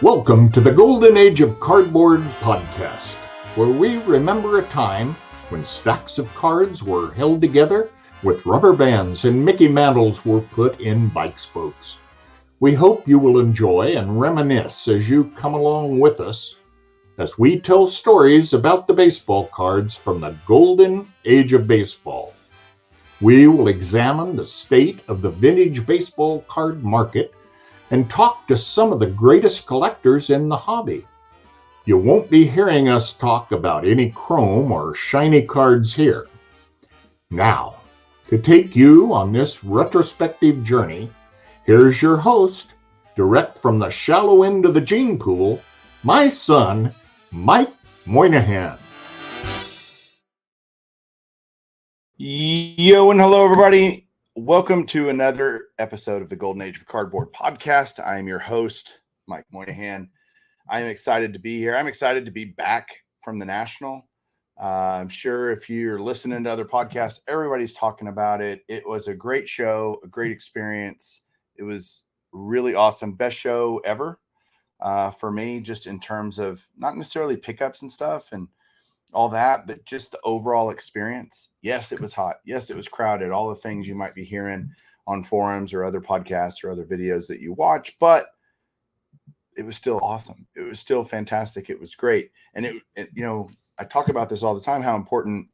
Welcome to the Golden Age of Cardboard podcast, where we remember a time when stacks of cards were held together with rubber bands and Mickey mantles were put in bike spokes. We hope you will enjoy and reminisce as you come along with us as we tell stories about the baseball cards from the Golden Age of Baseball. We will examine the state of the vintage baseball card market and talk to some of the greatest collectors in the hobby. You won't be hearing us talk about any chrome or shiny cards here. Now, to take you on this retrospective journey, here's your host, direct from the shallow end of the gene pool, my son, Mike Moynihan. Yo and hello, everybody. Welcome to another episode of the Golden Age of Cardboard podcast. I am your host, Mike Moynihan. I am excited to be here. I'm excited to be back from the National. I'm sure if you're listening to other podcasts, everybody's talking about it. It was a great show, a great experience. It was really awesome. Best show ever for me, just in terms of not necessarily pickups and stuff and all that, but just the overall experience. Yes, it was hot. Yes, it was crowded. All the things you might be hearing on forums or other podcasts or other videos that you watch, but it was still awesome. It was still fantastic. It was great. And I talk about this all the time, how important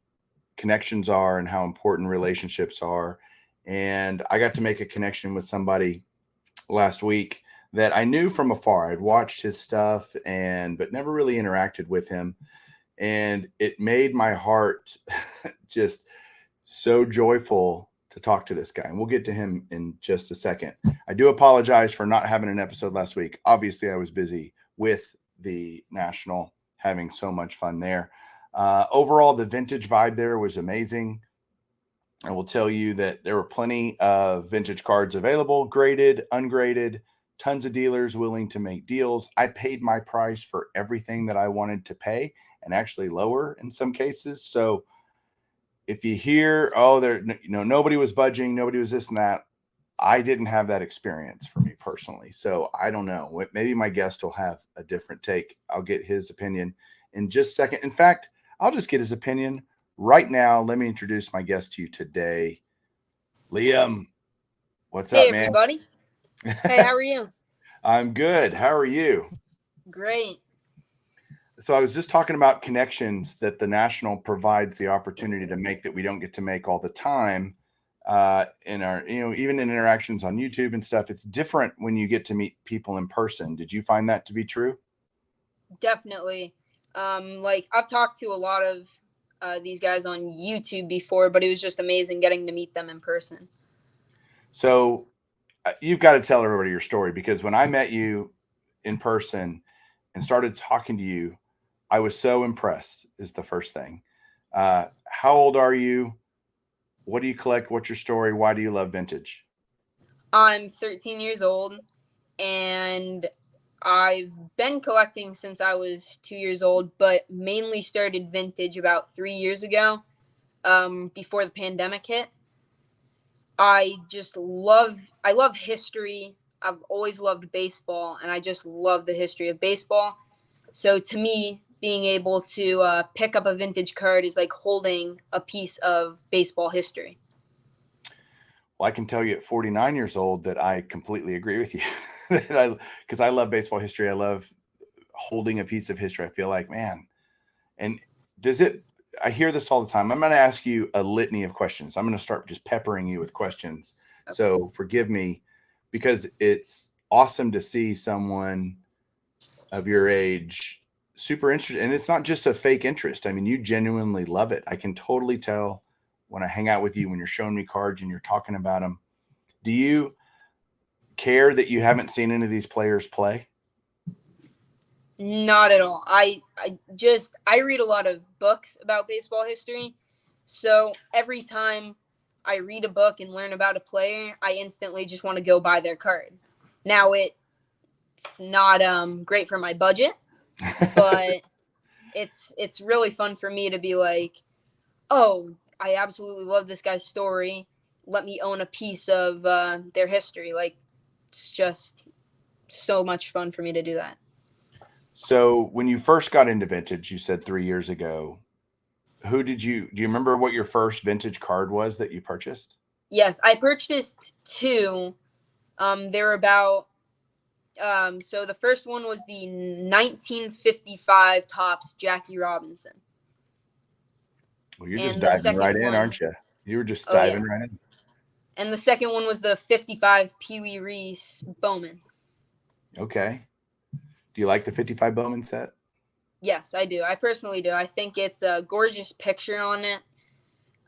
connections are and how important relationships are. And I got to make a connection with somebody last week that I knew from afar. I'd watched his stuff but never really interacted with him. And it made my heart just so joyful to talk to this guy. And we'll get to him in just a second. I do apologize for not having an episode last week. Obviously, I was busy with the National, having so much fun there. Overall, the vintage vibe there was amazing. I will tell you that there were plenty of vintage cards available, graded, ungraded, tons of dealers willing to make deals. I paid my price for everything that I wanted to pay, and actually lower in some cases. So if you hear, nobody was budging, nobody was this and that, I didn't have that experience for me personally. So I don't know. Maybe my guest will have a different take. I'll get his opinion in just a second. In fact, I'll just get his opinion right now. Let me introduce my guest to you today. Liam, what's up, man? Hey, everybody. Hey, how are you? I'm good. How are you? Great. So I was just talking about connections that the National provides the opportunity to make that we don't get to make all the time in our, even in interactions on YouTube and stuff. It's different when you get to meet people in person. Did you find that to be true? Definitely. I've talked to a lot of these guys on YouTube before, but it was just amazing getting to meet them in person. So you've got to tell everybody your story, because when I met you in person and started talking to you, I was so impressed is the first thing. How old are you? What do you collect? What's your story? Why do you love vintage? I'm 13 years old, and I've been collecting since I was 2 years old, but mainly started vintage about 3 years ago, before the pandemic hit. I love history. I've always loved baseball, and I just love the history of baseball. So to me, being able to pick up a vintage card is like holding a piece of baseball history. Well, I can tell you at 49 years old that I completely agree with you. Because I love baseball history. I love holding a piece of history. I feel like, man, and I hear this all the time. I'm going to ask you a litany of questions. I'm going to start just peppering you with questions. Okay. So forgive me, because it's awesome to see someone of your age super interested. And it's not just a fake interest. I mean, you genuinely love it. I can totally tell when I hang out with you, when you're showing me cards and you're talking about them. Do you care that you haven't seen any of these players play? Not at all. I read a lot of books about baseball history. So every time I read a book and learn about a player, I instantly just want to go buy their card. Now it's not great for my budget, but it's really fun for me to be like, oh, I absolutely love this guy's story. Let me own a piece of their history. Like, it's just so much fun for me to do that. So when you first got into vintage, you said 3 years ago, do you remember what your first vintage card was that you purchased? Yes, I purchased two. They were about so the first one was the 1955 Topps Jackie Robinson. Well, you're just And the diving right second in, one, aren't you? You were just oh yeah. diving right in. And the second one was the 55 Pee Wee Reese Bowman. Okay. Do you like the 55 Bowman set? Yes, I do. I personally do. I think it's a gorgeous picture on it.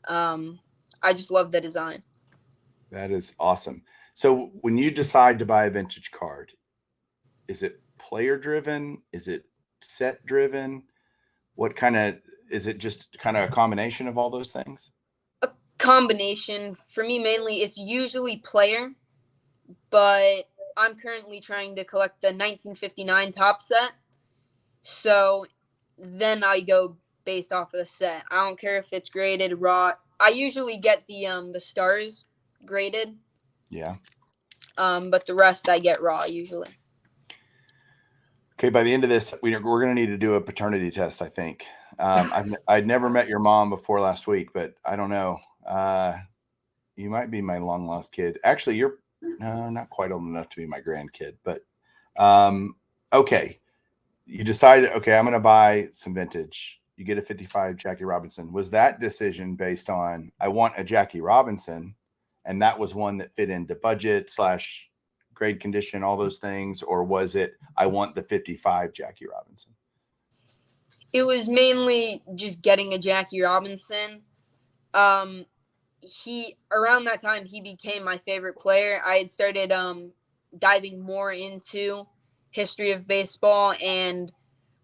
I just love the design. That is awesome. So when you decide to buy a vintage card, is it player driven? Is it set driven? Is it just kind of a combination of all those things? A combination. For me, mainly, it's usually player, but I'm currently trying to collect the 1959 Top set. So then I go based off of the set. I don't care if it's graded raw. I usually get the stars graded. Yeah. But the rest I get raw usually. Okay. By the end of this, we're going to need to do a paternity test, I think. I'd never met your mom before last week, but I don't know. You might be my long lost kid. Actually, you're not quite old enough to be my grandkid, but okay. You decided, okay, I'm going to buy some vintage. You get a 55 Jackie Robinson. Was that decision based on, I want a Jackie Robinson, and that was one that fit into budget / grade condition, all those things? Or was it, I want the 55 Jackie Robinson? It was mainly just getting a Jackie Robinson. Around that time, he became my favorite player. I had started diving more into history of baseball and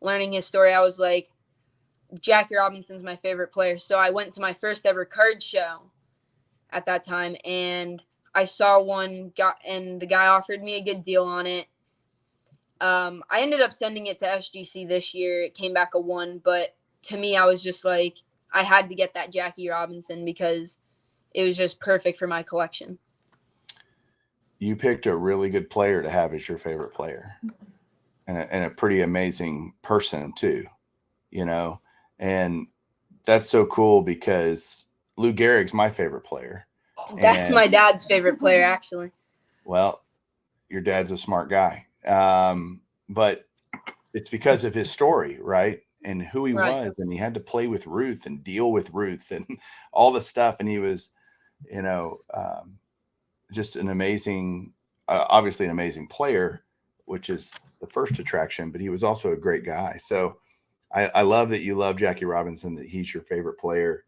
learning his story. I was like, Jackie Robinson's my favorite player. So I went to my first ever card show at that time, and I saw one, and the guy offered me a good deal on it. I ended up sending it to SGC this year. It came back a 1, but to me, I was just like, I had to get that Jackie Robinson because it was just perfect for my collection. You picked a really good player to have as your favorite player, and a pretty amazing person too, and that's so cool because Lou Gehrig's my favorite player. That's my dad's favorite player, actually. Well, your dad's a smart guy. But it's because of his story, right? And who he was, and he had to play with Ruth and deal with Ruth and all the stuff. And he was, just an amazing, obviously an amazing player, which is the first attraction, but he was also a great guy. So I love that you love Jackie Robinson, that he's your favorite player.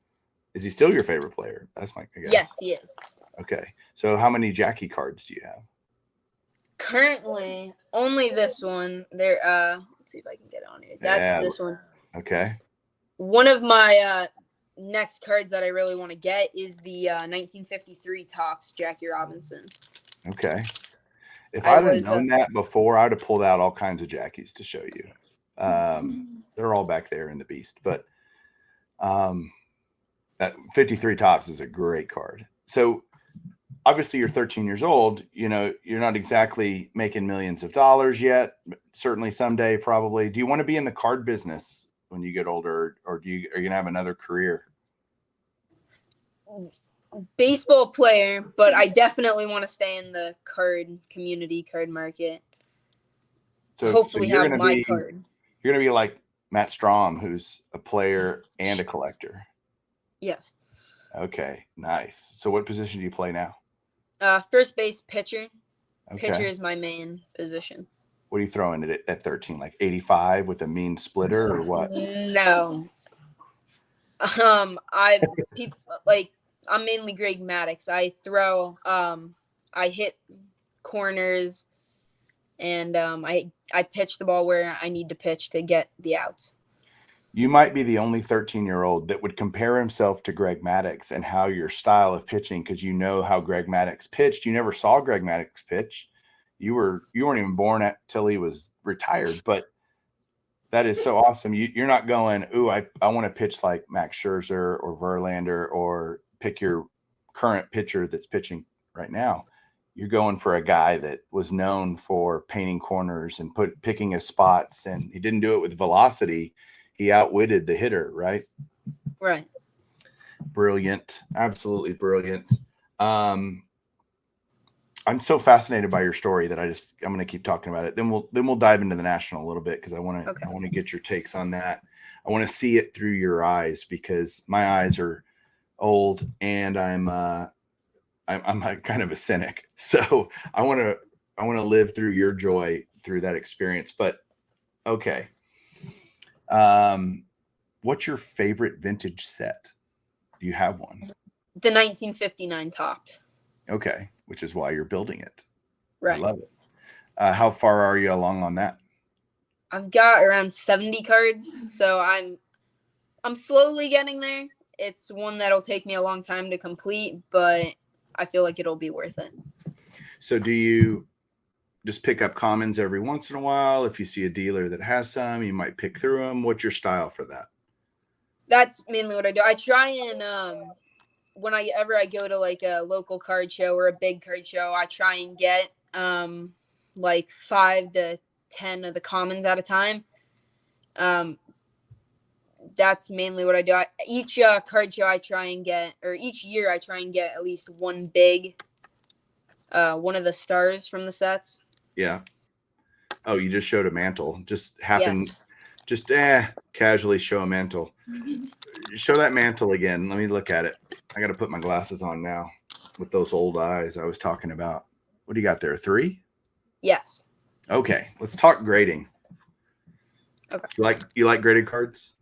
Is he still your favorite player? That's my guess. Yes, he is. Okay. So how many Jackie cards do you have? Currently, only this one. There. Let's see if I can get on here. That's this one. Okay. One of my next cards that I really want to get is the 1953 Topps Jackie Robinson. Okay. If I'd have known that before, I'd have pulled out all kinds of Jackies to show you. They're all back there in the beast, but that 53 Topps is a great card. So obviously you're 13 years old, you're not exactly making millions of dollars yet, but certainly someday, probably. Do you want to be in the card business when you get older, or are you going to have another career? Baseball player, but I definitely want to stay in the card community, card market. So hopefully have my card. You're going to be like Matt Strom, who's a player and a collector. Yes. Okay, nice. So what position do you play now? First base, pitcher. Okay. Pitcher is my main position. What are you throwing at 13? Like 85 with a mean splitter, or what? No. I'm mainly Greg Maddux. I throw, I hit corners, and I pitch the ball where I need to pitch to get the outs. You might be the only 13-year-old that would compare himself to Greg Maddux and how your style of pitching, because you know how Greg Maddux pitched. You never saw Greg Maddux pitch. You weren't even born till he was retired, but that is so awesome. You're not going, ooh, I want to pitch like Max Scherzer or Verlander, or pick your current pitcher that's pitching right now. you're going for a guy that was known for painting corners and picking his spots, and he didn't do it with velocity. He outwitted the hitter, right? Right. Brilliant. Absolutely brilliant. I'm so fascinated by your story that I'm going to keep talking about it. Then we'll dive into the national a little bit, because I want to get your takes on that. I want to see it through your eyes, because my eyes are old and I'm a kind of a cynic. So I want to live through your joy through that experience. But okay. What's your favorite vintage set? Do you have one? The 1959 Topps. Okay. Which is why you're building it. Right. I love it. How far are you along on that? I've got around 70 cards, so I'm slowly getting there. It's one that'll take me a long time to complete, but I feel like it'll be worth it. So do you just pick up commons every once in a while? If you see a dealer that has some, you might pick through them. What's your style for that? That's mainly what I do. I try and whenever I go to like a local card show or a big card show, I try and get like 5 to 10 of the commons at a time. That's mainly what I do. Each card show I try and get, or each year I try and get at least one big, one of the stars from the sets. Yeah. Oh, you just showed a mantle. Just happened. Yes. Just casually show a mantle. Show that mantle again. Let me look at it. I got to put my glasses on now with those old eyes I was talking about. What do you got there? 3? Yes. Okay. Let's talk grading. Okay. You like graded cards?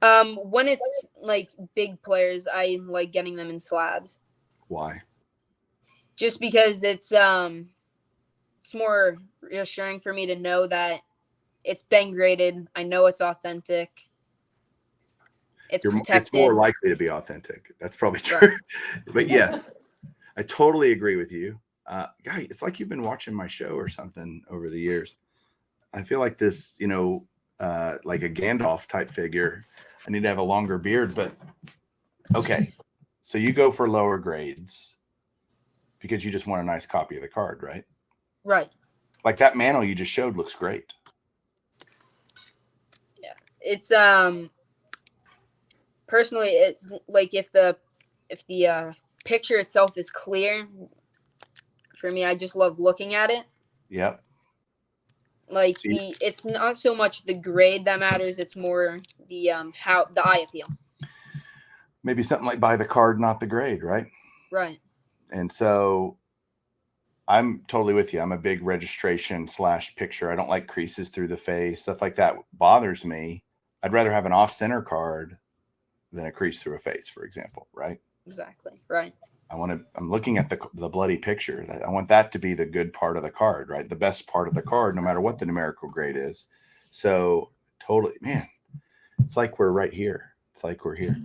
When it's like big players, I like getting them in slabs. Why? Just because it's more reassuring for me to know that it's been graded. I know it's authentic. It's protected. It's more likely to be authentic. That's probably true. Right. But yes, I totally agree with you. Guy, it's like you've been watching my show or something over the years. I feel like this, like a Gandalf type figure. I need to have a longer beard, but okay. So you go for lower grades because you just want a nice copy of the card, right? Right. Like that mantle you just showed looks great. Yeah. It's personally, it's like if the picture itself is clear, for me, I just love looking at it. Yep. Like it's not so much the grade that matters; it's more the how the eye appeal. Maybe something like buy the card, not the grade, right? Right. And so I'm totally with you. I'm a big registration / picture. I don't like creases through the face. Stuff like that bothers me. I'd rather have an off-center card than a crease through a face, for example, right? Exactly. Right. I'm looking at the bloody picture. I want that to be the good part of the card, right? The best part of the card, no matter what the numerical grade is. So totally, man, it's like we're right here. It's like we're here.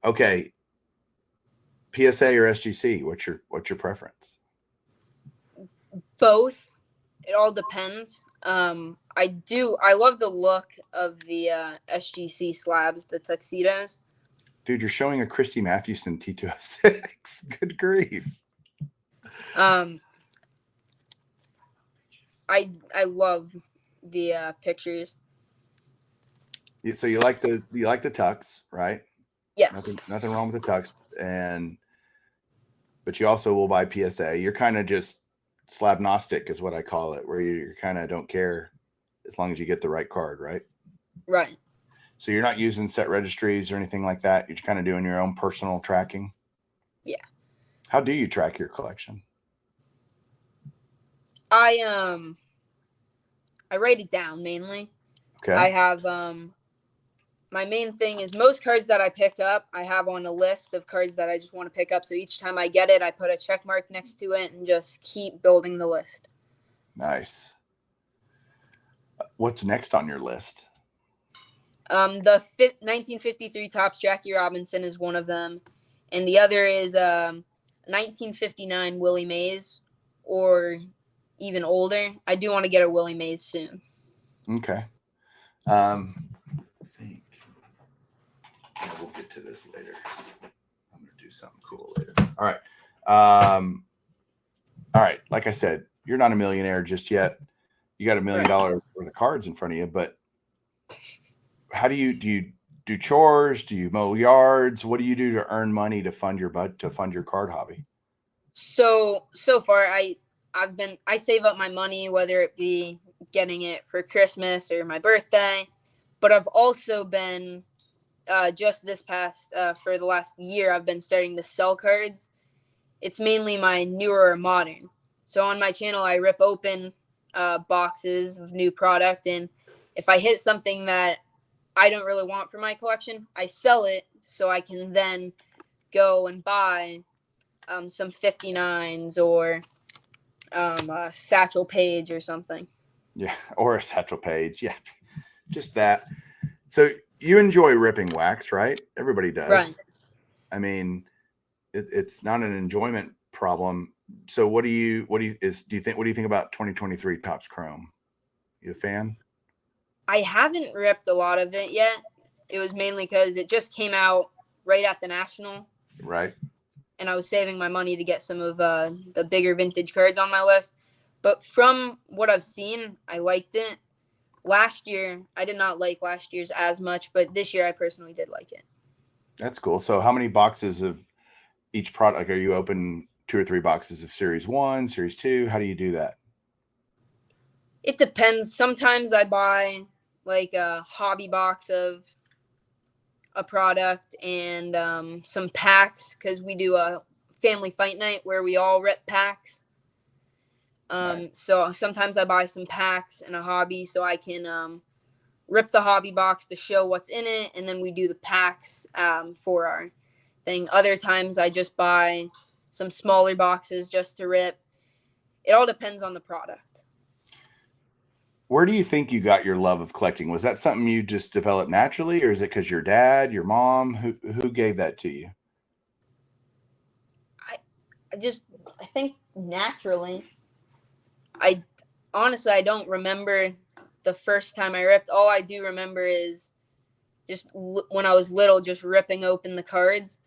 Okay. PSA or SGC? What's your preference? Both. It all depends. I love the look of the SGC slabs, the tuxedos. Dude, you're showing a Christy Mathewson T206. Good grief. I love the pictures. So you like those? You like the tux, right? Yes. Nothing wrong with the tux, but you also will buy PSA. You're kind of just slabnostic, is what I call it, where you kind of don't care as long as you get the right card, right? Right. So you're not using set registries or anything like that. You're just kind of doing your own personal tracking. Yeah. How do you track your collection? I write it down mainly. Okay. I have my main thing is most cards that I pick up, I have on a list of cards that I just want to pick up. So each time I get it, I put a check mark next to it and just keep building the list. Nice. What's next on your list? The 1953 Topps Jackie Robinson is one of them, and the other is 1959 Willie Mays, or even older. I do want to get a Willie Mays soon. Okay. I think we'll get to this later. I'm gonna do something cool later. All right. all right, like I said, you're not a millionaire just yet. You got $1 million worth of cards in front of you, but how do you do chores? Do you mow yards? What do you do to earn money to fund your card hobby? So far I save up my money, whether it be getting it for Christmas or my birthday, but I've also been just this past for the last year I've been starting to sell cards. It's mainly my newer or modern. So on my channel I rip open boxes of new product, and if I hit something that I don't really want for my collection, I sell it so I can then go and buy some 59s or a Satchel Paige or something. Yeah, or a Satchel Paige. Yeah, just that. So you enjoy ripping wax, right? Everybody does. Right. I mean, it's not an enjoyment problem. So what do you think about 2023 Topps Chrome? You a fan? I haven't ripped a lot of it yet. It was mainly because it just came out right at the National. Right. And I was saving my money to get some of the bigger vintage cards on my list. But from what I've seen, I liked it. Last year, I did not like last year's as much, but this year I personally did like it. That's cool. So how many boxes of each product are you open? 2 or 3 boxes of Series 1, Series 2? How do you do that? It depends. Sometimes I buy like a hobby box of a product and some packs, because we do a family fight night where we all rip packs. Right. So sometimes I buy some packs and a hobby so I can rip the hobby box to show what's in it, and then we do the packs for our thing. Other times I just buy some smaller boxes just to rip. It all depends on the product. Where do you think you got your love of collecting? Was that something you just developed naturally, or is it because your dad, your mom, who gave that to you? I think naturally. I honestly don't remember the first time I ripped. All I do remember is just when I was little, just ripping open the cards.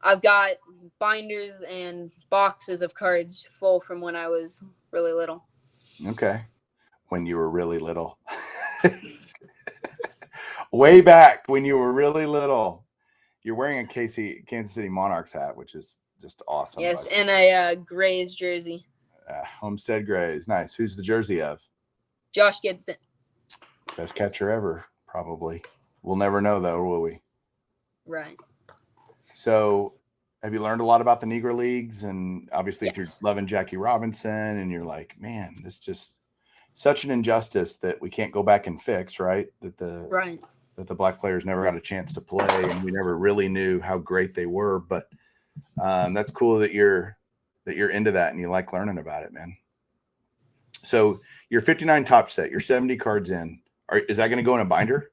I've got binders and boxes of cards full from when I was really little. Okay. When you were really little. Way back when you were really little. You're wearing a Kansas City Monarchs hat, which is just awesome. Yes, and a Grays jersey. Homestead Grays. Nice. Who's the jersey of? Josh Gibson. Best catcher ever, probably. We'll never know, though, will we? Right. So have you learned a lot about the Negro Leagues? And obviously Yes. through loving Jackie Robinson, and you're like, man, this just such an injustice that we can't go back and fix, right? That the black players never got a chance to play, and we never really knew how great they were. But that's cool that you're into that and you like learning about it, man. So your 59 top set, your 70 cards in. Is that going to go in a binder?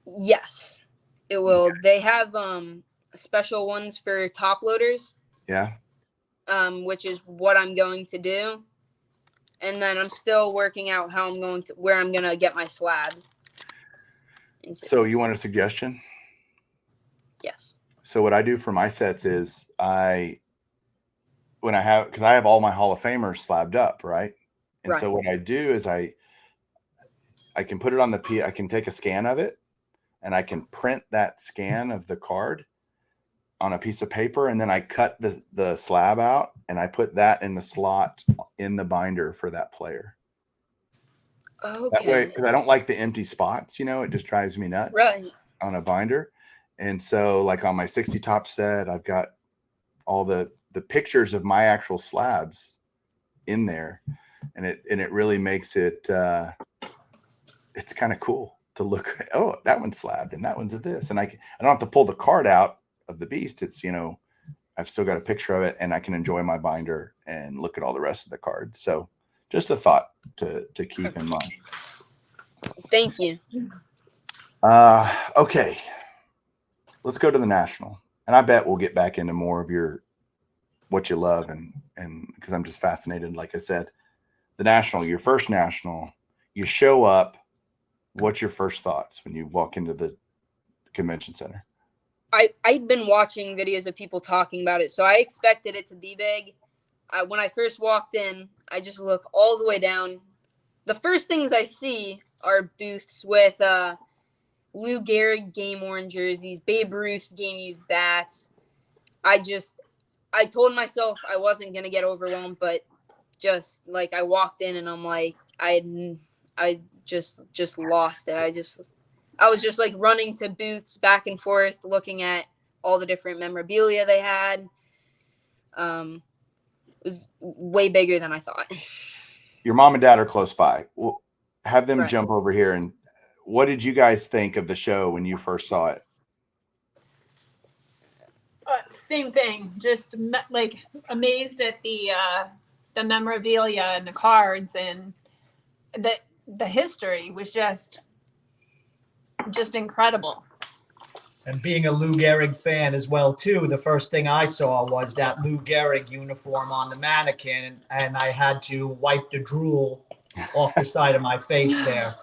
Yes, it will. Okay. They have special ones for top loaders. Yeah. Which is what I'm going to do. And then I'm still working out where I'm going to get my slabs. So you want a suggestion? Yes. So what I do for my sets is because I have all my Hall of Famers slabbed up, right? And so what I do is I can put it on I can take a scan of it, and I can print that scan of the card on a piece of paper, and then I cut the slab out and I put that in the slot in the binder for that player. Okay. That way, because I don't like the empty spots, it just drives me nuts on a binder. And so like on my 60 top set, I've got all the pictures of my actual slabs in there. And it really makes it, it's kind of cool to look at. Oh, that one's slabbed and that one's at this. And I don't have to pull the card out of the beast. It's, I've still got a picture of it, and I can enjoy my binder and look at all the rest of the cards. So just a thought to keep in mind. Thank you. Okay. Let's go to the National. And I bet we'll get back into more of what you love, and because I'm just fascinated, like I said. The National, your first National, you show up. What's your first thoughts when you walk into the convention center? I'd been watching videos of people talking about it, so I expected it to be big, when I first walked in, I just look all the way down. The first things I see are booths with Lou Gehrig game-worn jerseys, Babe Ruth game-used bats. I told myself I wasn't going to get overwhelmed, but just, like, I walked in and I'm like, I just lost it. I was just, like, running to booths back and forth, looking at all the different memorabilia they had. It was way bigger than I thought. Your mom and dad are close by. Well, have them Right. jump over here. And what did you guys think of the show when you first saw it? Same thing. Just like amazed at the memorabilia and the cards, and the history was just incredible. And being a Lou Gehrig fan as well, too, the first thing I saw was that Lou Gehrig uniform on the mannequin, and I had to wipe the drool off the side of my face there.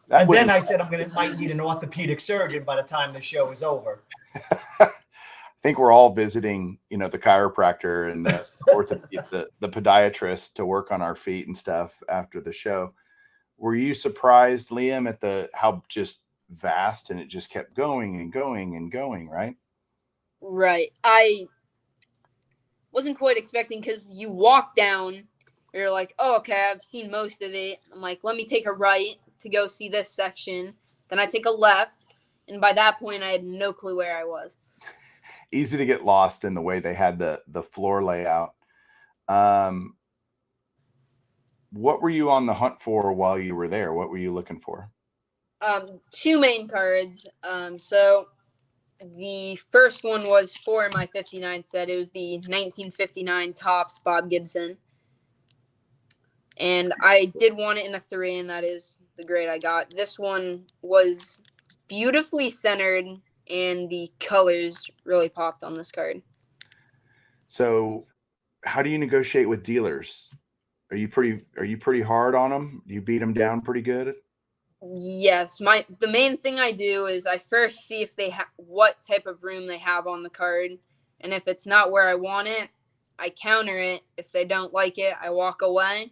And then I said might need an orthopedic surgeon by the time the show is over. I think we're all visiting, the chiropractor and the the podiatrist to work on our feet and stuff after the show. Were you surprised, Liam, at how just vast and it just kept going and going and going, right? Right. I wasn't quite expecting, because you walk down, you're like, oh, okay, I've seen most of it. I'm like, let me take a right to go see this section. Then I take a left, and by that point, I had no clue where I was. Easy to get lost in the way they had the floor layout. What were you on the hunt for while you were there? What were you looking for? Two main cards. So the first one was for my 59 set. It was the 1959 Topps Bob Gibson. And I did want it in a 3, and that is the grade I got. This one was beautifully centered, and the colors really popped on this card. So how do you negotiate with dealers? Are you pretty hard on them? Do you beat them down pretty good? Yes, the main thing I do is I first see if they what type of room they have on the card, and if it's not where I want it, I counter it. If they don't like it, I walk away.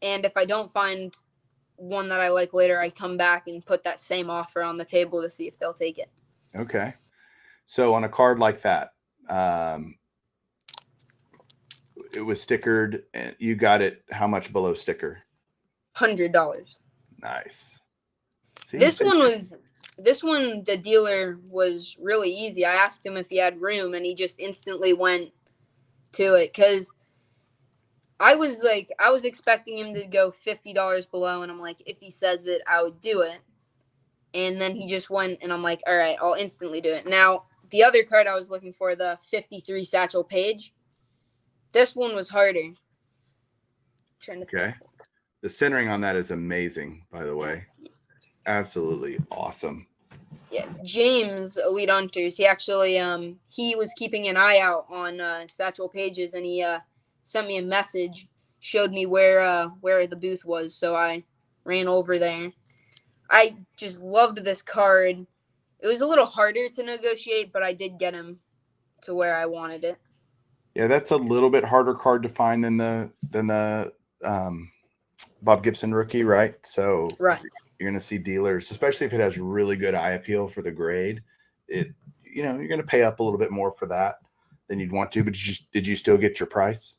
And if I don't find one that I like later, I come back and put that same offer on the table to see if they'll take it. Okay. So on a card like that, it was stickered, and you got it how much below sticker? $100. Nice. See, This one, the dealer was really easy. I asked him if he had room, and he just instantly went to it, because I was expecting him to go $50 below, and I'm like, if he says it, I would do it. And then he just went, and I'm like, all right, I'll instantly do it. Now, the other card I was looking for, the 53 Satchel Paige, this one was harder. Okay. The centering on that is amazing, by the way. Absolutely awesome. Yeah, James, Elite Hunters, he actually he was keeping an eye out on Satchel Paige's, and he sent me a message, showed me where the booth was, so I ran over there. I just loved this card. It was a little harder to negotiate, but I did get him to where I wanted it. Yeah, that's a little bit harder card to find than the Bob Gibson rookie, right? So right. You're going to see dealers, especially if it has really good eye appeal for the grade. You're going to pay up a little bit more for that than you'd want to. But did you still get your price?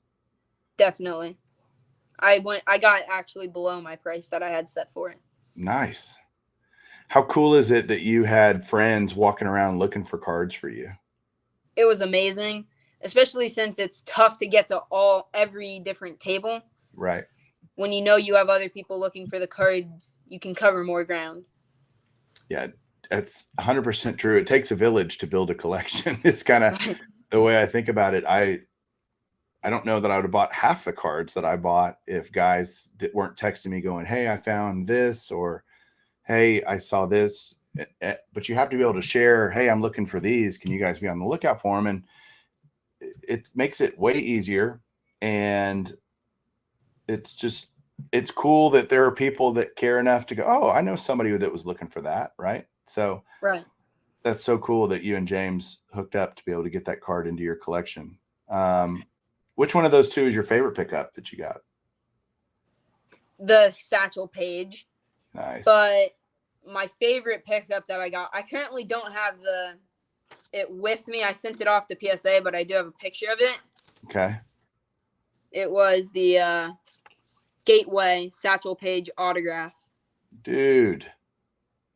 Definitely. I got actually below my price that I had set for it. Nice. How cool is it that you had friends walking around looking for cards for you? It was amazing, especially since it's tough to get to every different table. Right. When you have other people looking for the cards, you can cover more ground. Yeah, that's 100% true. It takes a village to build a collection. It's kind of the way I think about it. I don't know that I would have bought half the cards that I bought if guys weren't texting me going, hey, I found this, or hey, I saw this. But you have to be able to share, hey, I'm looking for these. Can you guys be on the lookout for them? And it makes it way easier. And it's cool that there are people that care enough to go, oh, I know somebody that was looking for that. Right. So right. That's so cool that you and James hooked up to be able to get that card into your collection. Which one of those two is your favorite pickup that you got? The Satchel Page. Nice. But my favorite pickup that I got, I currently don't have it with me. I sent it off to PSA, but I do have a picture of it. Okay. It was the Gateway Satchel Page autograph. Dude,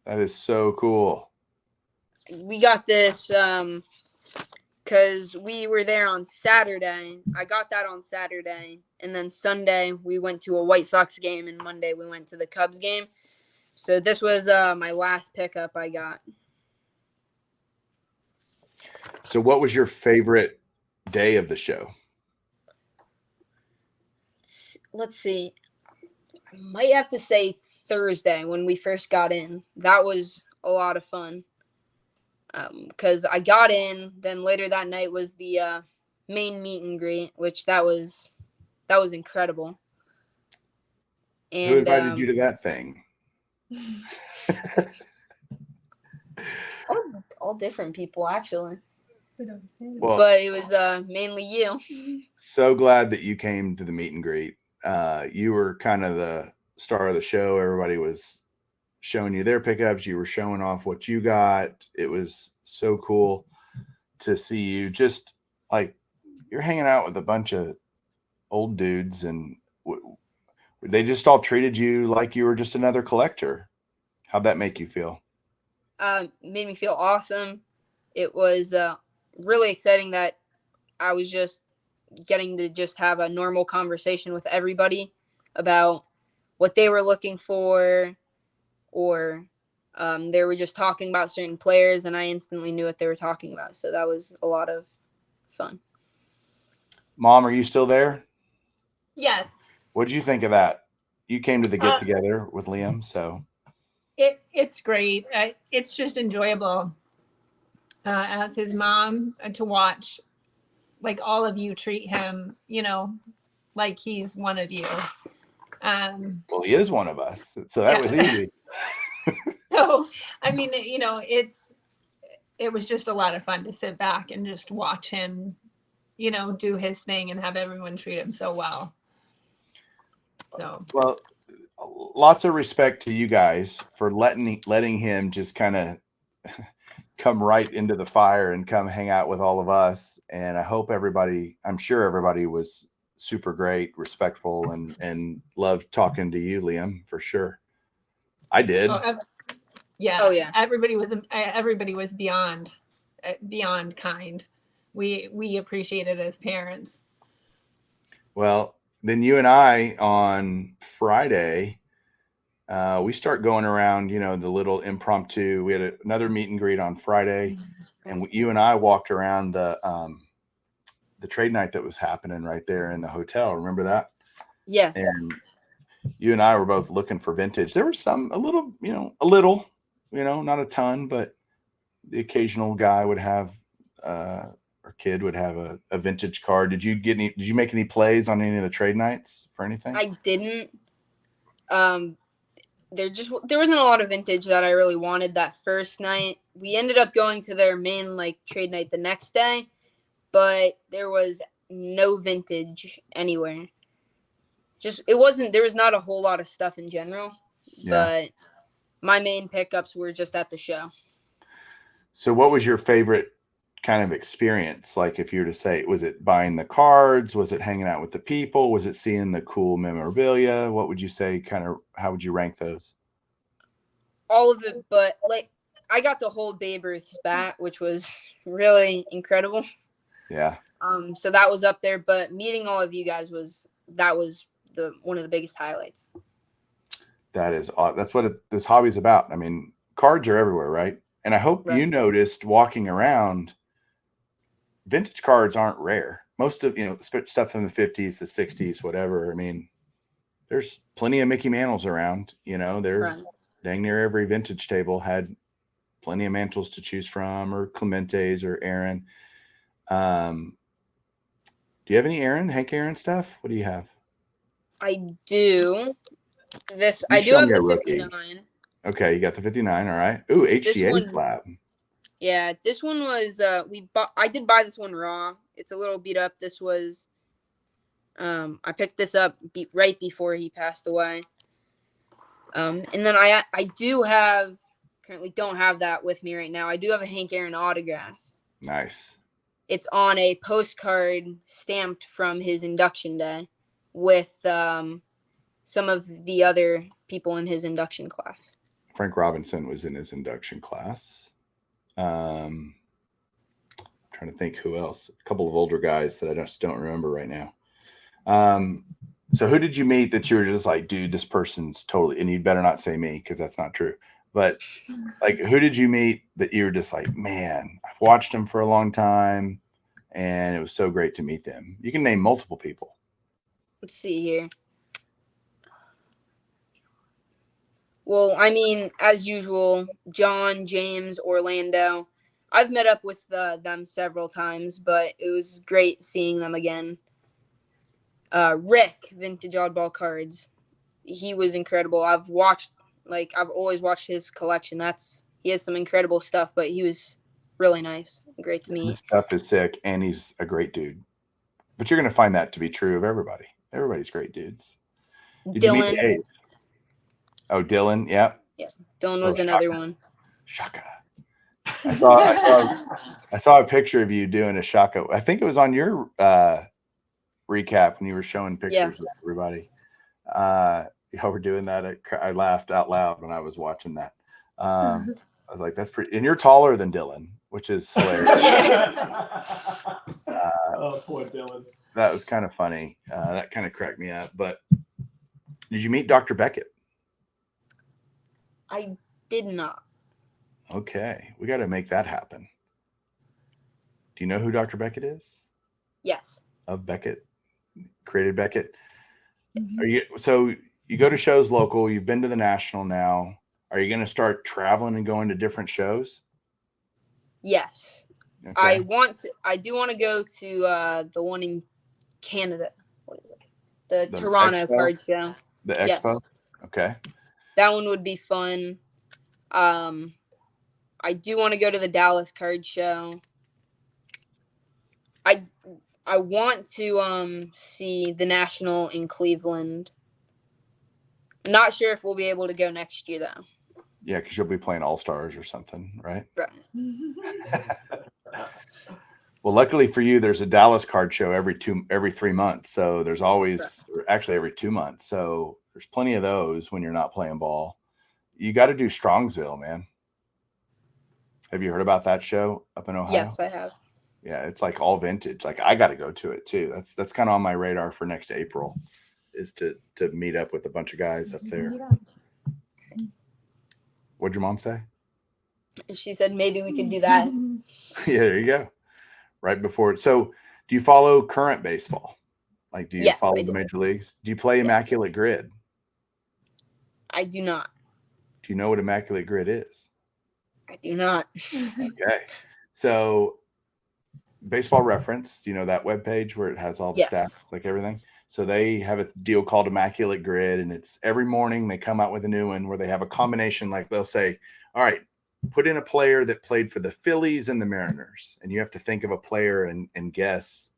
that is so cool. We got this because we were there on Saturday. I got that on Saturday. And then Sunday, we went to a White Sox game. And Monday, we went to the Cubs game. So this was my last pickup I got. So what was your favorite day of the show? Let's see. I might have to say Thursday when we first got in. That was a lot of fun. Because I got in, then later that night was the main meet and greet, which that was incredible. And who invited you to that thing? all different people, actually. Well, But it was mainly you. So glad that you came to the meet and greet. You were kind of the star of the show. Everybody was showing you their pickups. You were showing off what you got. It was so cool to see you. Just like you're hanging out with a bunch of old dudes, and they just all treated you like you were just another collector. How'd that make you feel? Made me feel awesome. It was really exciting that I was just getting to just have a normal conversation with everybody about what they were looking for, or they were just talking about certain players, and I instantly knew what they were talking about. So that was a lot of fun. Mom, are you still there? Yes. What'd you think of that? You came to the get together with Liam, so it's great. It's just enjoyable as his mom to watch, like, all of you treat him, like he's one of you. Well, he is one of us, so that was easy. So, I mean, it was just a lot of fun to sit back and just watch him, do his thing and have everyone treat him so well. So, well, lots of respect to you guys for letting him just kind of come right into the fire and come hang out with all of us. And I'm sure everybody was super great, respectful, and loved talking to you, Liam, for sure. I did. Oh yeah. Everybody was beyond kind. We appreciate it as parents. Well, then you and I on Friday, we start going around, the little impromptu. We had another meet and greet on Friday, and you and I walked around the trade night that was happening right there in the hotel. Remember that? Yes. And you and I were both looking for vintage. There was a little, not a ton, but the occasional guy would have, or kid would have a vintage card. Did you make any plays on any of the trade nights for anything? I didn't. There wasn't a lot of vintage that I really wanted that first night. We ended up going to their main trade night the next day, but there was no vintage anywhere. There was not a whole lot of stuff in general, but my main pickups were just at the show. So what was your favorite kind of experience? Like, if you were to say, was it buying the cards? Was it hanging out with the people? Was it seeing the cool memorabilia? What would you say, how would you rank those? All of it, but I got to hold Babe Ruth's bat, which was really incredible. Yeah. So that was up there, but meeting all of you guys was one of the biggest highlights. That's what this hobby's about. I mean, cards are everywhere, right? And I hope you noticed walking around, vintage cards aren't rare. Most of, stuff from the 50s, the 60s, whatever. I mean, there's plenty of Mickey Mantles around, dang near every vintage table had plenty of Mantles to choose from, or Clementes or Aaron. Do you have any Hank Aaron stuff? What do you have? I do. I do have the 59. Okay, you got the 59. All right. Ooh, HCA flap. Yeah, this one was I did buy this one raw. It's a little beat up. This was I picked this up right before he passed away. And then I currently don't have that with me right now. I do have a Hank Aaron autograph. Nice. It's on a postcard stamped from his induction day with some of the other people in his induction class. Frank Robinson was in his induction class. Trying to think who else. A couple of older guys that I just don't remember right now. So who did you meet that you were just like, dude, this person's totally, and you'd better not say me because that's not true. But like, who did you meet that you were just like, man, I've watched them for a long time and it was so great to meet them? You can name multiple people. Let's see here. Well, I mean, as usual, John, James, Orlando. I've met up with them several times, but it was great seeing them again. Rick, Vintage Oddball Cards. He was incredible. I've always watched his collection. He has some incredible stuff, but he was really nice. Great to meet. His stuff is sick, and he's a great dude. But you're going to find that to be true of everybody. Everybody's great dudes. Did you meet Dylan. Dave? Oh, Dylan. Yeah. Yeah, Dylan was another one. Shaka. I saw a picture of you doing a shaka. I think it was on your recap when you were showing pictures of everybody. Y'all were doing that. I laughed out loud when I was watching that. I was like, that's pretty. And you're taller than Dylan, which is hilarious. Oh, poor Dylan. That was kind of funny. That kind of cracked me up. But did you meet Dr. Beckett? I did not. Okay. We got to make that happen. Do you know who Dr. Beckett is? Yes. Of Beckett? Created Beckett? So you go to shows local. You've been to the National now. Are you going to start traveling and going to different shows? Yes. Okay. I do want to go to the one in Canada. What is it? The Toronto Expo? card show. The Expo? Yes. Okay. That one would be fun. I do want to go to the Dallas card show. I want to see the National in Cleveland. Not sure if we'll be able to go next year though. Yeah, because you'll be playing All-Stars or something, right? Right. Well, luckily for you, there's a Dallas card show every 3 months. So there's always, actually every 2 months. So there's plenty of those when you're not playing ball. You got to do Strongsville, man. Have you heard about that show up in Ohio? Yes, I have. Yeah, it's like all vintage. Like I got to go to it too. That's kind of on my radar for next April, is to meet up with a bunch of guys up there. What'd your mom say? She said maybe we could do that. Yeah, there you go. Right before. So do you follow current baseball? Like, do you follow the major leagues? Do you play Immaculate Grid? I do not. Do you know what Immaculate Grid is? I do not. Okay. So Baseball Reference, do you know that webpage where it has all the stats, like everything? So they have a deal called Immaculate Grid, and it's every morning they come out with a new one where they have a combination. Like they'll say, all right, put in a player that played for the Phillies and the Mariners, and you have to think of a player and guess,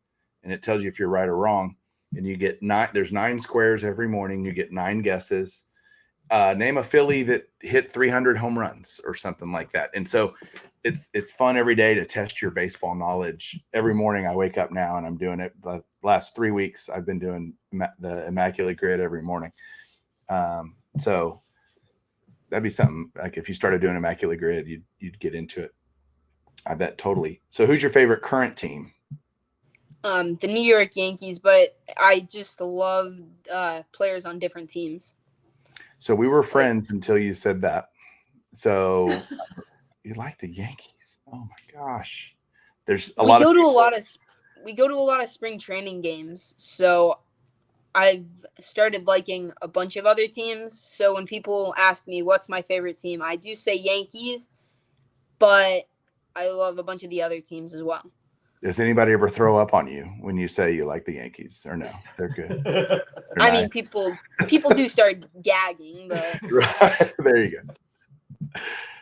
and it tells you if you're right or wrong. And you get there's 9 squares every morning. You get 9 guesses. Name a Philly that hit 300 home runs or something like that. And so it's fun every day to test your baseball knowledge. Every morning I wake up now and I'm doing it. The last 3 weeks I've been doing the Immaculate Grid every morning. So that'd be something, like if you started doing Immaculate Grid, you'd get into it. I bet totally. So who's your favorite current team? The New York Yankees, but I just love players on different teams. So we were friends until you said that. So you like the Yankees? Oh my gosh! There's a lot. We go to a lot of spring training games, so I've started liking a bunch of other teams. So when people ask me what's my favorite team, I do say Yankees, but I love a bunch of the other teams as well. Does anybody ever throw up on you when you say you like the Yankees, or no? They're good. I mean, people do start gagging, but right. There you go.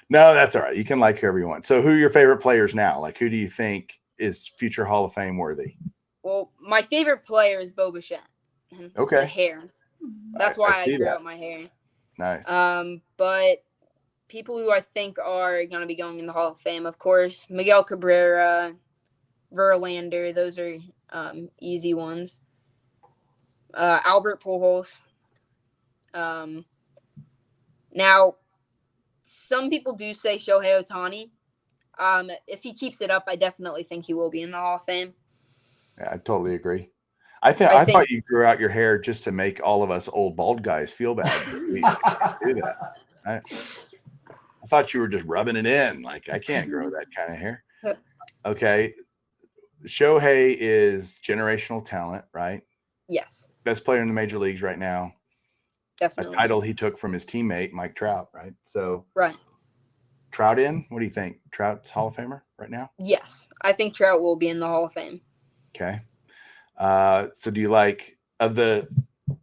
No, that's all right. You can like whoever you want. So who are your favorite players now? Like, who do you think is future Hall of Fame worthy? Well, my favorite player is Bo Bichette. It's Okay. the hair. That's why I see grew that. out my hair. Nice. But people who I think are going to be going in the Hall of Fame, of course, Miguel Cabrera, Verlander. Those are easy ones. Albert Pujols. Now, some people do say Shohei Ohtani. If he keeps it up, I definitely think he will be in the Hall of Fame. Yeah, I totally agree. I thought you grew out your hair just to make all of us old bald guys feel bad. We can't do that. I thought you were just rubbing it in. Like, I can't grow that kind of hair. Okay. Shohei is generational talent, right? Yes. Best player in the major leagues right now. Definitely. A title he took from his teammate, Mike Trout, right? So, right. Trout in? What do you think? Trout's Hall of Famer right now? Yes. I think Trout will be in the Hall of Fame. Okay. So do you like, of the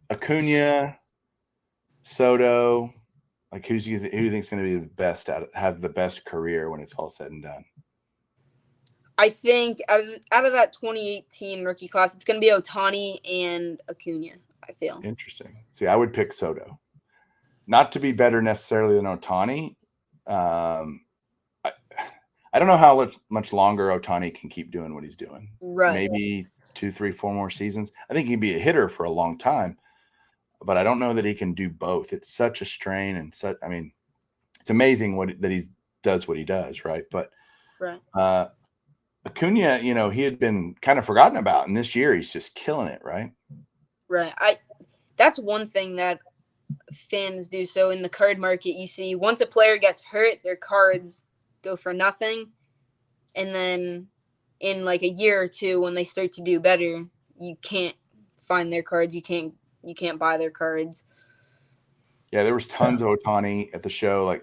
Acuna, Soto, like who do you think is going to be the best have the best career when it's all said and done? I think out of that 2018 rookie class, it's going to be Ohtani and Acuna, I feel. Interesting. See, I would pick Soto. Not to be better necessarily than Ohtani. I don't know how much longer Ohtani can keep doing what he's doing. Right. Maybe 2, 3, 4 more seasons. I think he'd be a hitter for a long time, but I don't know that he can do both. It's such a strain and such. I mean, it's amazing that he does what he does, right? But right. Acuna, he had been kind of forgotten about, and this year he's just killing it, right? Right. That's one thing that fans do. So in the card market, you see once a player gets hurt, their cards go for nothing, and then in like a year or two, when they start to do better, you can't find their cards. You can't buy their cards. Yeah, there was tons of Ohtani at the show,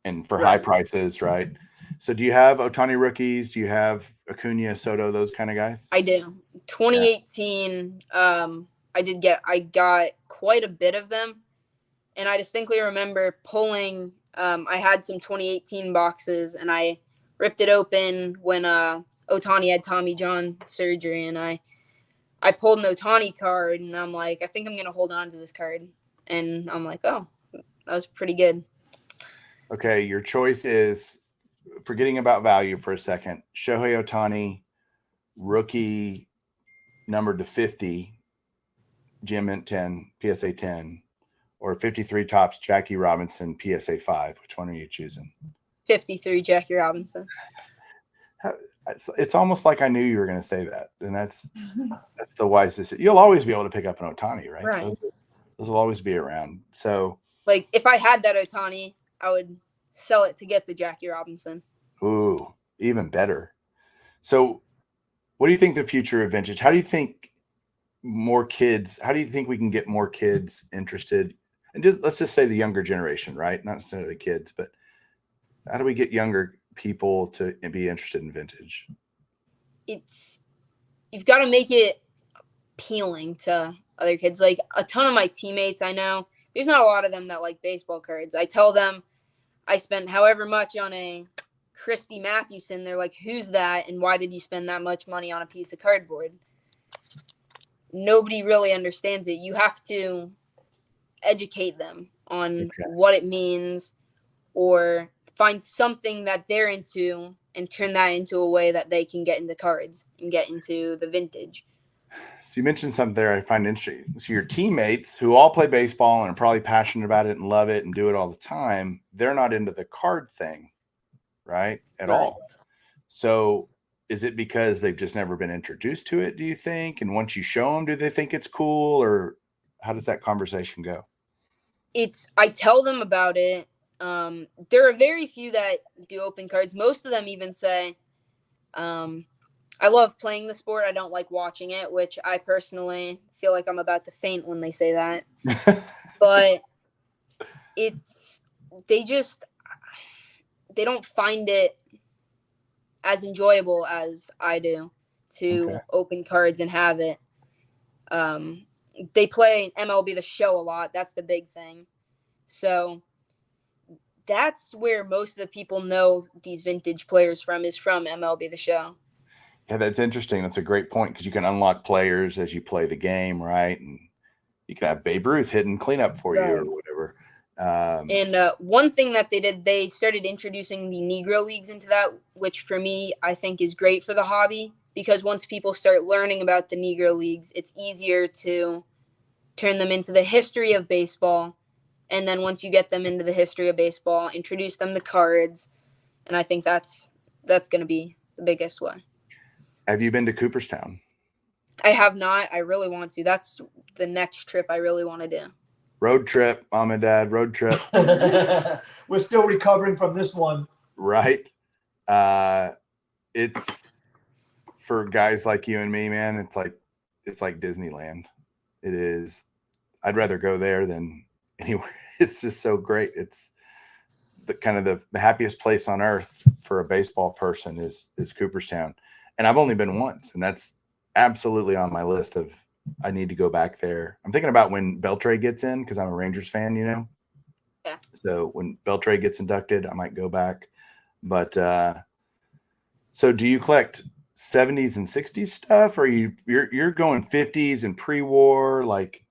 and for right. high prices, right? So do you have Ohtani rookies? Do you have Acuna, Soto, those kind of guys? I do. 2018, I got quite a bit of them. And I distinctly remember pulling, I had some 2018 boxes, and I ripped it open when Ohtani had Tommy John surgery, and I pulled an Ohtani card, and I'm like, I think I'm going to hold on to this card. And I'm like, oh, that was pretty good. Okay, your choice is, forgetting about value for a second, Shohei Ohtani, rookie numbered to 50, Gem Mint 10, PSA 10, or 53 tops, Jackie Robinson, PSA 5. Which one are you choosing? 53, Jackie Robinson. It's almost like I knew you were going to say that, and that's the wisest. You'll always be able to pick up an Ohtani, right? Right. Those will always be around. So, like, if I had that Ohtani, I would sell it to get the Jackie Robinson. Ooh, even better. So, what do you think the future of vintage? How do you think we can get more kids interested? And let's just say the younger generation, right? Not necessarily the kids, but how do we get younger people to be interested in vintage? You've got to make it appealing to other kids. Like, a ton of my teammates I know, there's not a lot of them that like baseball cards. I tell them I spent however much on a Christy Mathewson. They're like, who's that? And why did you spend that much money on a piece of cardboard? Nobody really understands it. You have to educate them on what it means, or find something that they're into and turn that into a way that they can get into cards and get into the vintage. So you mentioned something there I find interesting. So your teammates who all play baseball and are probably passionate about it and love it and do it all the time, they're not into the card thing, right? At all. So is it because they've just never been introduced to it, do you think? And once you show them, do they think it's cool, or how does that conversation go? I tell them about it. There are very few that do open cards. Most of them even say, I love playing the sport. I don't like watching it, which I personally feel like I'm about to faint when they say that. But they don't find it as enjoyable as I do to open cards and have it. They play MLB The Show a lot. That's the big thing. So that's where most of the people know these vintage players from, is from MLB The Show. Yeah, that's interesting. That's a great point because you can unlock players as you play the game, right? And you can have Babe Ruth hitting cleanup for you or Right. whatever. And one thing that they did, they started introducing the Negro Leagues into that, which for me, I think is great for the hobby because once people start learning about the Negro Leagues, it's easier to turn them into the history of baseball. And then once you get them into the history of baseball, introduce them to cards. And I think that's going to be the biggest one. Have you been to Cooperstown? I have not. I really want to. That's the next trip I really want to do. Road trip, mom and dad, road trip. We're still recovering from this one. Right. It's for guys like you and me, man. It's like Disneyland. It is. I'd rather go there than anywhere. It's just so great. It's the kind of the happiest place on earth for a baseball person is Cooperstown. And I've only been once, and that's absolutely on my list of I need to go back there. I'm thinking about when Beltray gets in because I'm a Rangers fan, you know. Yeah. So when Beltray gets inducted, I might go back. But so do you collect 70s and 60s stuff, or you're going 50s and pre-war, like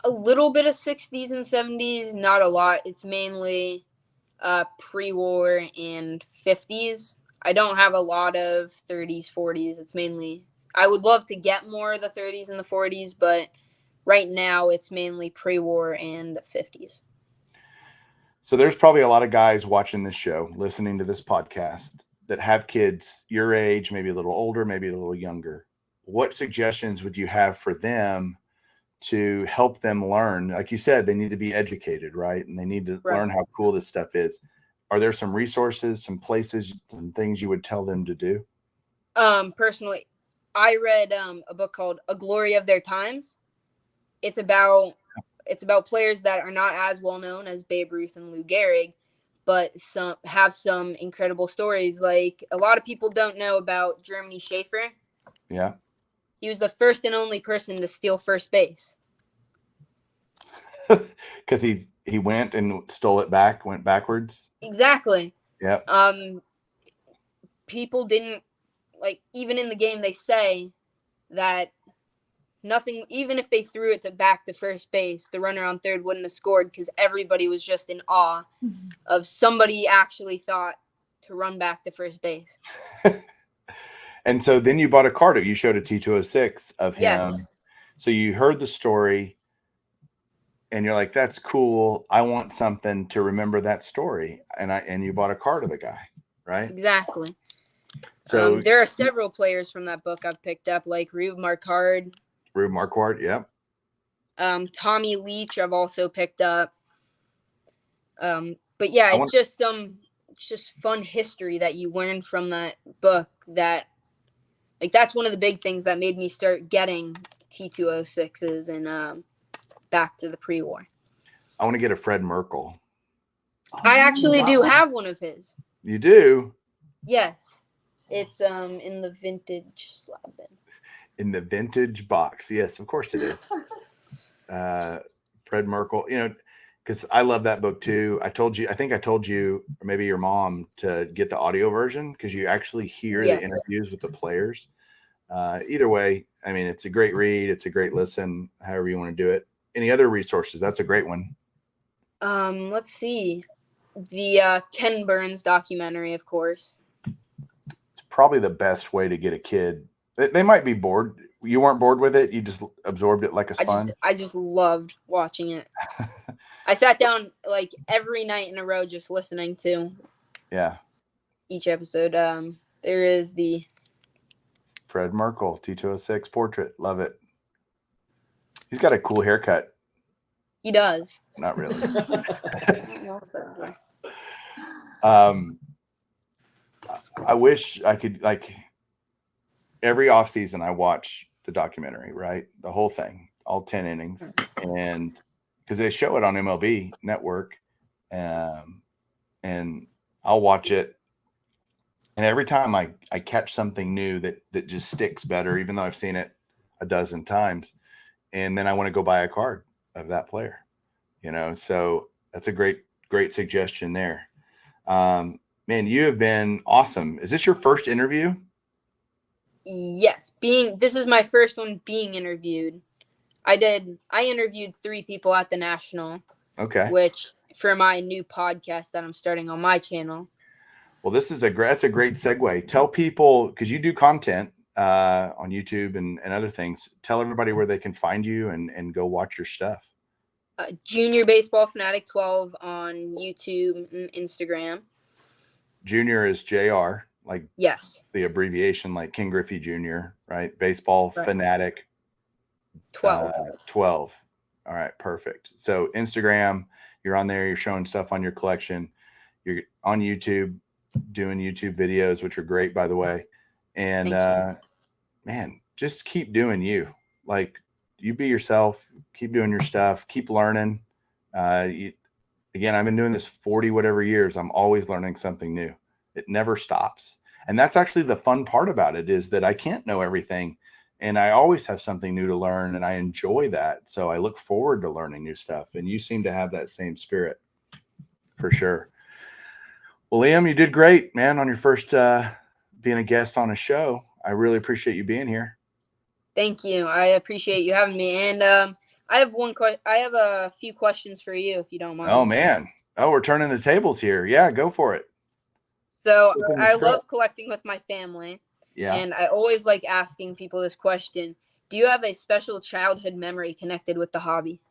A little bit of 60s and 70s, not a lot. It's mainly pre-war and 50s. I don't have a lot of 30s, 40s. It's mainly I would love to get more of the 30s and the 40s, but right now it's mainly pre-war and 50s. so there's probably a lot of guys watching this show, listening to this podcast that have kids your age, maybe a little older, maybe a little younger. What suggestions would you have for them to help them learn? Like you said, they need to be educated, right? And they need to learn how cool this stuff is. Are there some resources, some places, some things you would tell them to do? Personally, I read a book called A Glory of Their Times. It's about players that are not as well known as Babe Ruth and Lou Gehrig, but have some incredible stories. Like a lot of people don't know about Germany Schaefer. Yeah. He was the first and only person to steal first base. Because he went and stole it back, went backwards. Exactly. Yep. People didn't even in the game they say that nothing, even if they threw it back to first base, the runner on third wouldn't have scored because everybody was just in awe of somebody actually thought to run back to first base. And so then you bought a card. You showed a T206 of him. Yes. So you heard the story and you're like, that's cool. I want something to remember that story. And you bought a card of the guy, right? Exactly. So there are several players from that book I've picked up, like Rube Marquard. Yeah. Tommy Leach I've also picked up. But yeah, it's just fun history that you learn from that book that that's one of the big things that made me start getting T206s and back to the pre-war. I want to get a Fred Merkle. I actually do have one of his. You do? Yes. It's in the vintage slab bin. In the vintage box. Yes, of course it is. Fred Merkle, because I love that book too. I think I told you, or maybe your mom, to get the audio version because you actually hear the interviews with the players. Either way, I mean, it's a great read. It's a great listen, however you want to do it. Any other resources? That's a great one. Let's see. The Ken Burns documentary, of course. It's probably the best way to get a kid. They might be bored. You weren't bored with it. You just absorbed it like a sponge. I just loved watching it. I sat down every night in a row just listening to each episode. There is the Fred Merkle T206 portrait. Love it. He's got a cool haircut. He does. Not really. I wish I could, every offseason I watch the documentary, right? The whole thing, all 10 innings. And because they show it on MLB Network, and I'll watch it. And every time I catch something new that just sticks better, even though I've seen it a dozen times. And then I want to go buy a card of that player, so that's a great suggestion there. Man, you have been awesome. Is this your first interview? Yes, this is my first one being interviewed. I interviewed 3 people at the National, Okay. which for my new podcast that I'm starting on my channel. Well, that's a great segue. Tell people, because you do content on YouTube and other things. Tell everybody where they can find you and go watch your stuff. Junior Baseball Fanatic 12 on YouTube and Instagram. Junior is JR, like Yes. the abbreviation, like King Griffey Jr., right? Baseball Right. Fanatic 12. 12. All right, perfect. So Instagram, you're on there, you're showing stuff on your collection. You're on YouTube, doing YouTube videos, which are great, by the way. And man, just keep doing you. Like, you be yourself, keep doing your stuff, keep learning. Again, I've been doing this 40 whatever years. I'm always learning something new. It never stops. And that's actually the fun part about it, is that I can't know everything. And I always have something new to learn, and I enjoy that. So I look forward to learning new stuff. And you seem to have that same spirit for sure. Well, Liam, you did great, man, on your first being a guest on a show. I really appreciate you being here. Thank you. I appreciate you having me. And I have I have a few questions for you, if you don't mind. Oh, man. Oh, we're turning the tables here. Yeah, go for it. So I love collecting with my family. Yeah. And I always like asking people this question. Do you have a special childhood memory connected with the hobby?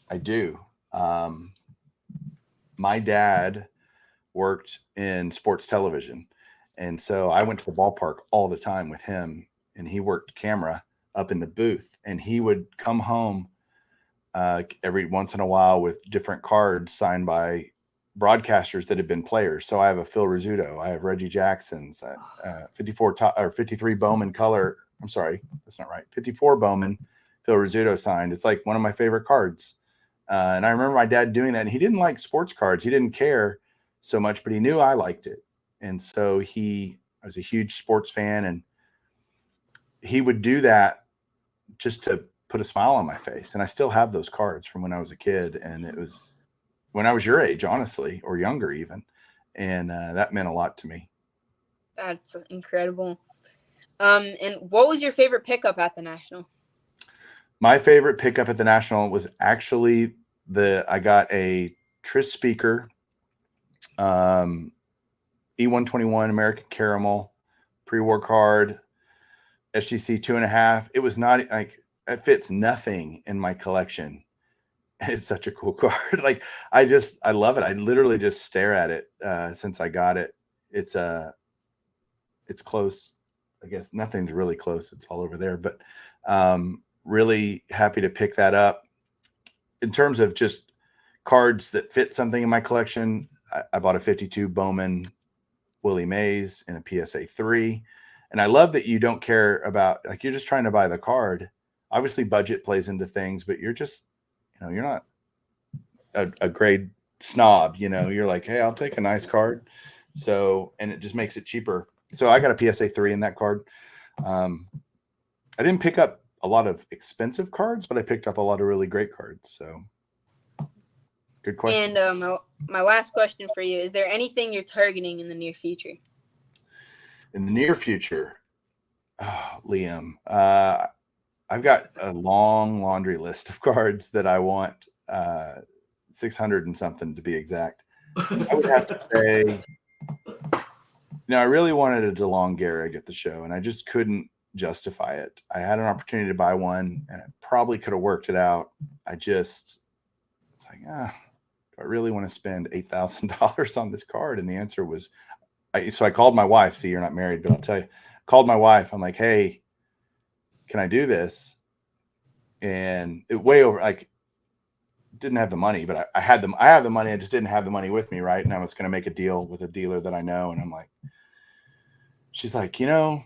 I do. My dad worked in sports television. And so I went to the ballpark all the time with him, and he worked camera up in the booth, and he would come home every once in a while with different cards signed by broadcasters that had been players. So I have a Phil Rizzuto, I have Reggie Jackson's 53 Bowman color. I'm sorry, that's not right. 54 Bowman, Phil Rizzuto signed. It's like one of my favorite cards. And I remember my dad doing that, and he didn't like sports cards. He didn't care so much, but he knew I liked it. And so he was a huge sports fan, and he would do that just to put a smile on my face. And I still have those cards from when I was a kid. And it was when I was your age, honestly, or younger even. And that meant a lot to me. That's incredible. And what was your favorite pickup at the National? My favorite pickup at the National was actually I got a Tris speaker, E121 American Caramel, pre-war card, SGC 2.5. It was not like, it fits nothing in my collection. It's such a cool card. Like, I love it. I literally just stare at it since I got it. It's close. I guess nothing's really close. It's all over there, but really happy to pick that up. In terms of just cards that fit something in my collection, I bought a 52 Bowman Willie Mays in a PSA 3. And I love that you don't care about, like, you're just trying to buy the card. Obviously budget plays into things, but you're just, you're not a grade snob, you're like, hey, I'll take a nice card. So, and it just makes it cheaper. So I got a PSA 3 in that card. I didn't pick up a lot of expensive cards, but I picked up a lot of really great cards. So good question. And my last question for you, is there anything you're targeting in the near future? In the near future, Liam, I've got a long laundry list of cards that I want, 600 and something to be exact. I would have to say, I really wanted a DeLong Gehrig at the show, and I just couldn't justify it. I had an opportunity to buy one, and I probably could have worked it out. It's like, do I really want to spend $8,000 on this card? And the answer was, so I called my wife. See, you're not married, but I'll tell you, called my wife. I'm like, hey, can I do this? And it way over, like, didn't have the money, but I have the money. I just didn't have the money with me. Right. And I was going to make a deal with a dealer that I know. And I'm like, she's like, you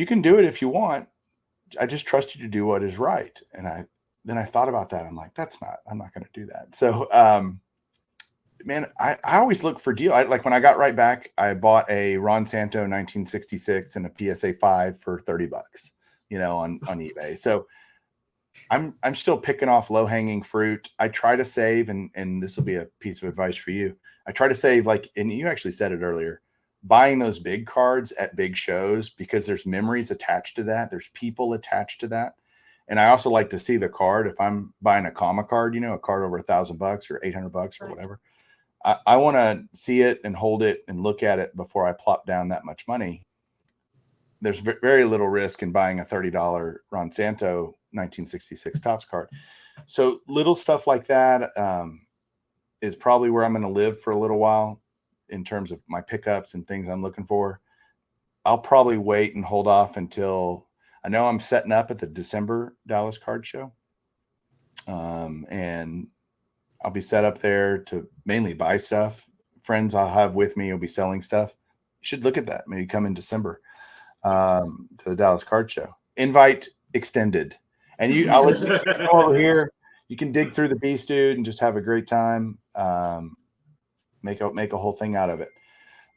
can do it if you want. I just trust you to do what is right. And then I thought about that. I'm like, I'm not going to do that. So, man, I always look for deal. Like when I got right back, I bought a Ron Santo 1966 and a PSA 5 for $30, on eBay. So I'm still picking off low hanging fruit. I try to save, and this will be a piece of advice for you. I try to save, like, and you actually said it earlier, buying those big cards at big shows because there's memories attached to that. There's people attached to that. And I also like to see the card. If I'm buying a comma card, a card over $1,000 or $800 or whatever, I want to see it and hold it and look at it before I plop down that much money. There's very little risk in buying a $30 Ron Santo 1966 Topps card. So little stuff like that is probably where I'm going to live for a little while in terms of my pickups and things I'm looking for. I'll probably wait and hold off until I know I'm setting up at the December Dallas Card Show. And I'll be set up there to mainly buy stuff. Friends I'll have with me will be selling stuff. You should look at that. Maybe come in December to the Dallas Card Show. Invite extended. And I'll let you come over here. You can dig through the beast, dude, and just have a great time. Make a whole thing out of it.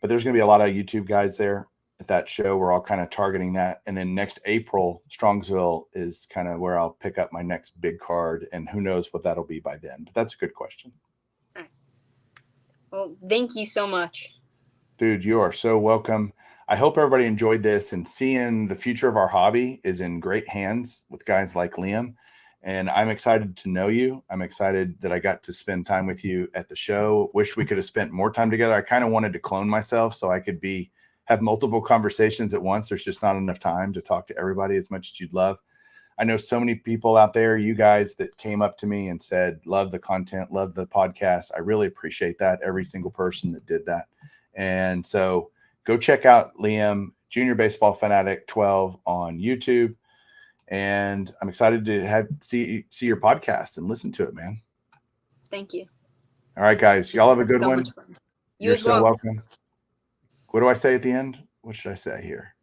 But there's going to be a lot of YouTube guys there at that show. We're all kind of targeting that. And then next April, Strongsville is kind of where I'll pick up my next big card. And who knows what that'll be by then. But that's a good question. All right. Well, thank you so much. Dude, you are so welcome. I hope everybody enjoyed this, and seeing the future of our hobby is in great hands with guys like Liam. And I'm excited to know you. I'm excited that I got to spend time with you at the show. Wish we could have spent more time together. I kind of wanted to clone myself so I could have multiple conversations at once. There's just not enough time to talk to everybody as much as you'd love. I know so many people out there, you guys that came up to me and said, love the content, love the podcast. I really appreciate that. Every single person that did that. And so go check out Liam, Junior Baseball Fanatic 12 on YouTube. And I'm excited to see your podcast and listen to it, man. Thank you. All right, guys. Y'all have a good one. You're so welcome. What do I say at the end? What should I say here?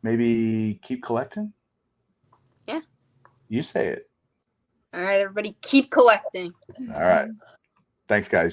Maybe keep collecting? Yeah. You say it. All right, everybody, keep collecting. All right. Thanks, guys.